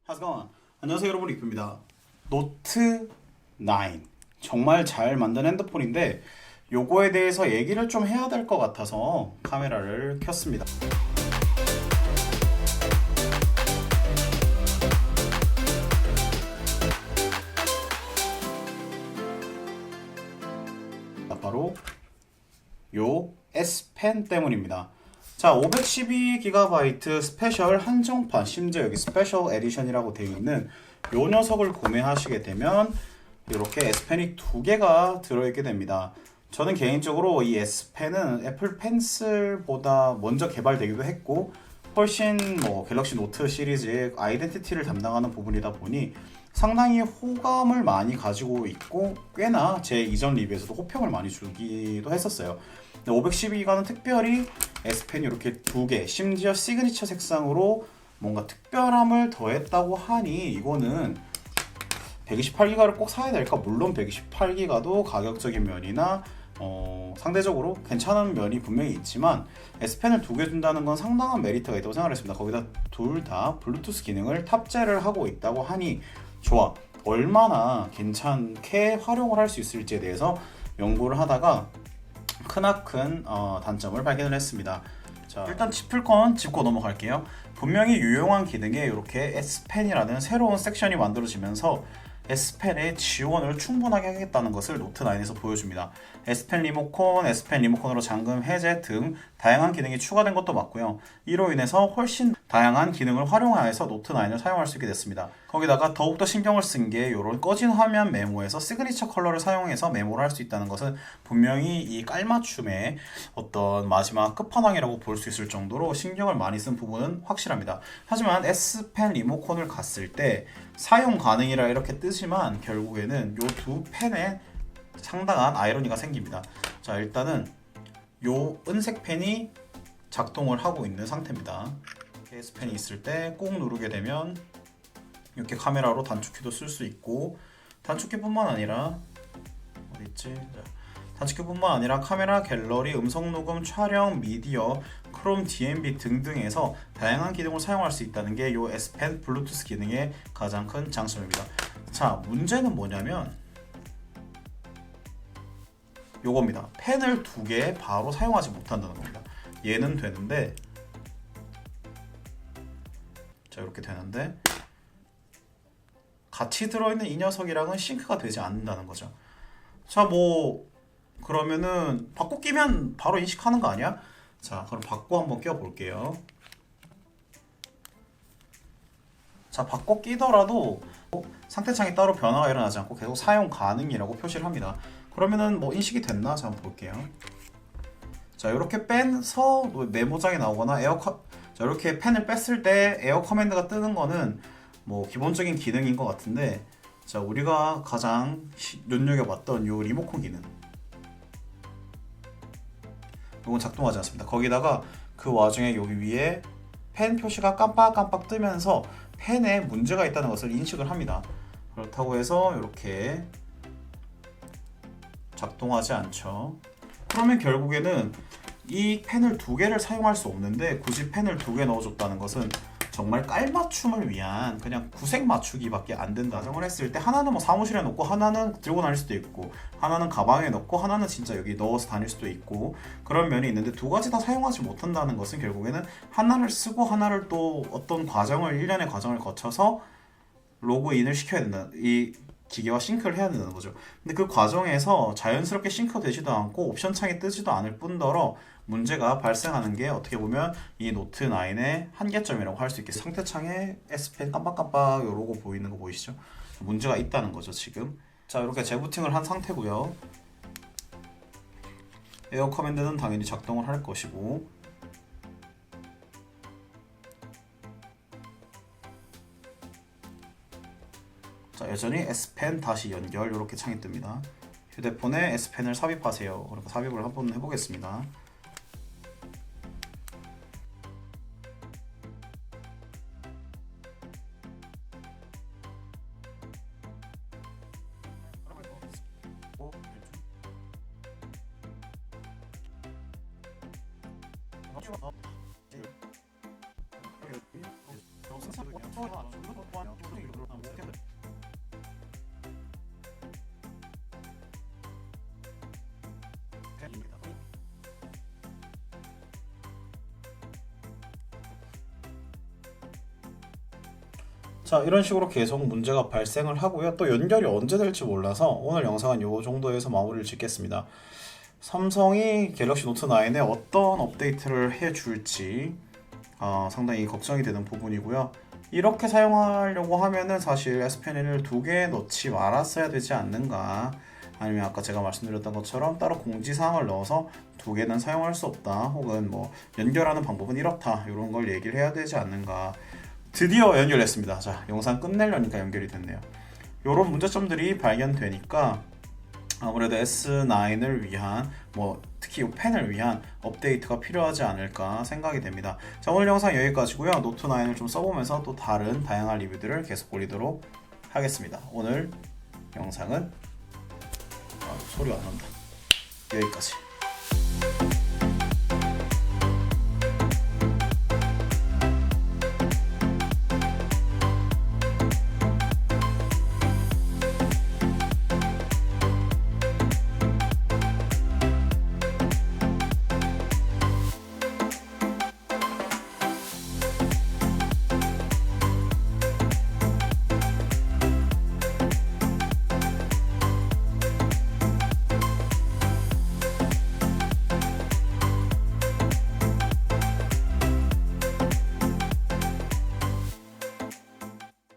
How's it going? 안녕하세요 여러분, 리프입니다. 노트 9 정말 잘 만든 핸드폰인데 요거에 대해서 얘기를 좀 해야 될 것 같아서 카메라를 켰습니다. 바로 요 S펜 때문입니다. 자, 512GB 스페셜 한정판, 심지어 여기 스페셜 에디션이라고 되어 있는 요 녀석을 구매하시게 되면 이렇게 S펜이 두 개가 들어있게 됩니다. 저는 개인적으로 이 S펜은 애플 펜슬보다 먼저 개발되기도 했고 훨씬 갤럭시 노트 시리즈의 아이덴티티를 담당하는 부분이다 보니 상당히 호감을 많이 가지고 있고 꽤나 제 이전 리뷰에서도 호평을 많이 주기도 했었어요. 512기가는 특별히 S펜이 이렇게 두 개, 심지어 시그니처 색상으로 뭔가 특별함을 더했다고 하니 이거는 128기가를 꼭 사야 될까? 물론 128기가도 가격적인 면이나 상대적으로 괜찮은 면이 분명히 있지만 S펜을 두 개 준다는 건 상당한 메리트가 있다고 생각했습니다. 거기다 둘 다 블루투스 기능을 탑재를 하고 있다고 하니 좋아, 얼마나 괜찮게 활용을 할 수 있을지에 대해서 연구를 하다가 크나큰 단점을 발견을 했습니다. 자, 일단 짚을 건 짚고 넘어갈게요. 분명히 유용한 기능에 이렇게 S펜이라는 새로운 섹션이 만들어지면서 S펜의 지원을 충분하게 하겠다는 것을 노트9에서 보여줍니다. S펜 리모컨, S펜 리모컨으로 잠금 해제 등 다양한 기능이 추가된 것도 맞고요. 이로 인해서 훨씬 다양한 기능을 활용하여서 노트9을 사용할 수 있게 됐습니다. 거기다가 더욱더 신경을 쓴 게 이런 꺼진 화면 메모에서 시그니처 컬러를 사용해서 메모를 할 수 있다는 것은 분명히 이 깔맞춤의 어떤 마지막 끝판왕이라고 볼 수 있을 정도로 신경을 많이 쓴 부분은 확실합니다. 하지만 S펜 리모컨을 갔을 때 사용 가능이라 이렇게 뜨지만 결국에는 이 두 펜에 상당한 아이러니가 생깁니다. 자, 일단은 요 은색 펜이 작동을 하고 있는 상태입니다. S펜이 있을 때 꾹 누르게 되면 이렇게 카메라로 단축키도 쓸 수 있고, 단축키뿐만 아니라 어디있지? 단축키뿐만 아니라 카메라, 갤러리, 음성 녹음, 촬영, 미디어, 크롬, DMB 등등에서 다양한 기능을 사용할 수 있다는 게 이 S펜 블루투스 기능의 가장 큰 장점입니다. 자, 문제는 뭐냐면 요겁니다. 펜을 두 개 바로 사용하지 못한다는 겁니다. 얘는 되는데, 자, 이렇게 되는데 같이 들어있는 이 녀석이랑은 싱크가 되지 않는다는 거죠. 자, 그러면은 바꿔 끼면 바로 인식하는 거 아니야? 자, 그럼 바꿔 한번 껴볼게요. 자, 바꿔 끼더라도 상태창이 따로 변화가 일어나지 않고 계속 사용 가능이라고 표시를 합니다. 그러면은 인식이 됐나? 자, 한번 볼게요. 자, 이렇게 빼서 메모장이 나오거나 자, 이렇게 펜을 뺐을 때 에어 커맨드가 뜨는 거는 기본적인 기능인 것 같은데, 자, 우리가 가장 눈여겨봤던 요 리모컨 기능, 이건 작동하지 않습니다. 거기다가 그 와중에 여기 위에 펜 표시가 깜빡깜빡 뜨면서 펜에 문제가 있다는 것을 인식을 합니다. 그렇다고 해서 이렇게 작동하지 않죠. 그러면 결국에는 이 펜을 두 개를 사용할 수 없는데 굳이 펜을 두 개 넣어줬다는 것은 정말 깔맞춤을 위한 그냥 구색 맞추기밖에 안 된다. 가정을 했을 때 하나는 사무실에 넣고, 하나는 들고 다닐 수도 있고, 하나는 가방에 넣고, 하나는 진짜 여기 넣어서 다닐 수도 있고, 그런 면이 있는데 두 가지 다 사용하지 못한다는 것은 결국에는 하나를 쓰고 하나를 또 어떤 일련의 과정을 거쳐서 로그인을 시켜야 된다. 이 기계와 싱크를 해야 된다는 거죠. 근데 그 과정에서 자연스럽게 싱크가 되지도 않고 옵션 창이 뜨지도 않을 뿐더러 문제가 발생하는 게 어떻게 보면 이 노트9의 한계점이라고 할 수 있겠어요. 상태창에 S펜 깜빡깜빡 요 로고 보이는 거 보이시죠? 문제가 있다는 거죠, 지금. 자, 이렇게 재부팅을 한 상태고요. 에어 커맨드는 당연히 작동을 할 것이고, 자, 여전히 S펜 다시 연결 이렇게 창이 뜹니다. 휴대폰에 S펜을 삽입하세요. 그러니까 삽입을 한번 해보겠습니다. 자, 이런 식으로 계속 문제가 발생을 하고요. 또 연결이 언제 될지 몰라서 오늘 영상은 이 정도에서 마무리를 짓겠습니다. 삼성이 갤럭시 노트 9에 어떤 업데이트를 해줄지 상당히 걱정이 되는 부분이고요. 이렇게 사용하려고 하면은 사실 S펜을 2개 넣지 말았어야 되지 않는가, 아니면 아까 제가 말씀드렸던 것처럼 따로 공지사항을 넣어서 2개는 사용할 수 없다, 혹은 뭐 연결하는 방법은 이렇다, 이런 걸 얘기를 해야 되지 않는가. 드디어 연결했습니다. 자, 영상 끝내려니까 연결이 됐네요. 이런 문제점들이 발견되니까 아무래도 S9을 위한, 뭐 특히 이 펜을 위한 업데이트가 필요하지 않을까 생각이 됩니다. 자, 오늘 영상 여기까지고요. 노트 9을 좀 써보면서 또 다른 다양한 리뷰들을 계속 올리도록 하겠습니다. 오늘 영상은 소리가 안 난다. 여기까지.